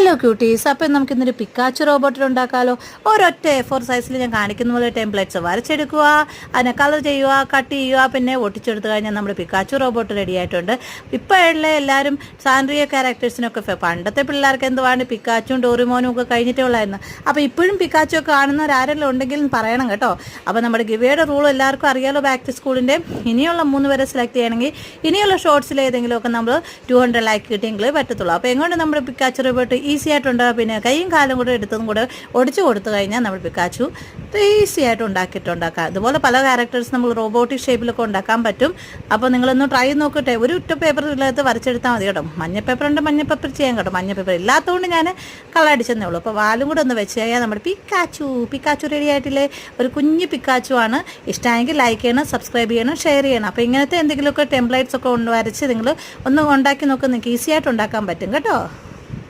Hello quotes, അപ്പം നമുക്ക് ഇന്നൊരു പിക്കാച്ചു റോബോട്ടിൽ ഉണ്ടാക്കാമല്ലോ. ഒരൊറ്റ A4 സൈസിൽ ഞാൻ കാണിക്കുന്ന പോലെ ടെംപ്ലേറ്റ്സ് വരച്ചെടുക്കുക, അതിനെ കളർ ചെയ്യുക, കട്ട് ചെയ്യുക, പിന്നെ ഒട്ടിച്ചെടുത്ത് കഴിഞ്ഞാൽ നമ്മുടെ പിക്കാച്ചു റോബോട്ട് റെഡി ആയിട്ടുണ്ട്. ഇപ്പോഴുള്ള എല്ലാവരും സാൻഡ്രിയ ക്യാരക്ടേഴ്സിനൊക്കെ പണ്ടത്തെ പിള്ളേർക്ക് എന്തുവാണ് പിക്കാച്ചും ഡോറിമോനും ഒക്കെ കഴിഞ്ഞിട്ടേ ഉള്ളായിരുന്നു. അപ്പോൾ ഇപ്പോഴും പിക്കാച്ചു ഒക്കെ കാണുന്നവരാരെല്ലാം ഉണ്ടെങ്കിൽ പറയണം കേട്ടോ. അപ്പോൾ നമ്മുടെ ഗിവയുടെ റൂൾ എല്ലാവർക്കും അറിയാലോ. ബാക്ക് ടു സ്കൂളിൻ്റെ ഇനിയുള്ള 3 പേരെ സെലക്ട് ചെയ്യണമെങ്കിൽ ഇനിയുള്ള ഷോർട്സിൽ ഏതെങ്കിലുമൊക്കെ നമ്മൾ 200 ലൈക്ക് കിട്ടിയെങ്കിലേ പറ്റത്തുള്ളൂ. അപ്പോൾ എങ്ങോട്ട് നമ്മുടെ പിക്കാച്ചു റോബോട്ട് ഈസി ആയിട്ടുണ്ട്. പിന്നെ കൈയും കാലും കൂടെ എടുത്തതും കൂടെ ഒടിച്ചു കൊടുത്തു കഴിഞ്ഞാൽ നമ്മൾ പിക്കാച്ചു ഈസി ആയിട്ട് ഉണ്ടാക്കാം. അതുപോലെ പല ക്യാരക്ടേഴ്സ് നമ്മൾ റോബോട്ടിക് ഷേപ്പിലൊക്കെ ഉണ്ടാക്കാൻ പറ്റും. അപ്പോൾ നിങ്ങളൊന്ന് ട്രൈ നോക്കട്ടെ. ഒരു ഒറ്റ പേപ്പറിനകത്ത് വരച്ചെടുത്താൽ മതി കേട്ടോ. മഞ്ഞ പേപ്പർ ഉണ്ട്, മഞ്ഞ പേപ്പർ ചെയ്യാൻ കേട്ടോ. മഞ്ഞ പേപ്പർ ഇല്ലാത്തതുകൊണ്ട് ഞാൻ കളർ അടിച്ചെന്നേ ഉള്ളൂ. അപ്പോൾ വാലും കൂടെ ഒന്ന് വെച്ച് കഴിഞ്ഞാൽ നമ്മുടെ പിക്കാച്ചു റെഡി ആയിട്ടില്ലേ. ഒരു കുഞ്ഞ് പിക്കാച്ചു ആണ്. ഇഷ്ടമായെങ്കിൽ ലൈക്ക് ചെയ്യണം, സബ്സ്ക്രൈബ് ചെയ്യണം, ഷെയർ ചെയ്യണം. അപ്പോൾ ഇങ്ങനത്തെ എന്തെങ്കിലുമൊക്കെ ടെംപ്ലേറ്റ്സ് ഒക്കെ വരച്ച് നിങ്ങൾ ഒന്ന് ഉണ്ടാക്കി നോക്കുക. നിങ്ങൾക്ക് ഈസി ആയിട്ട് ഉണ്ടാക്കാൻ പറ്റും കേട്ടോ.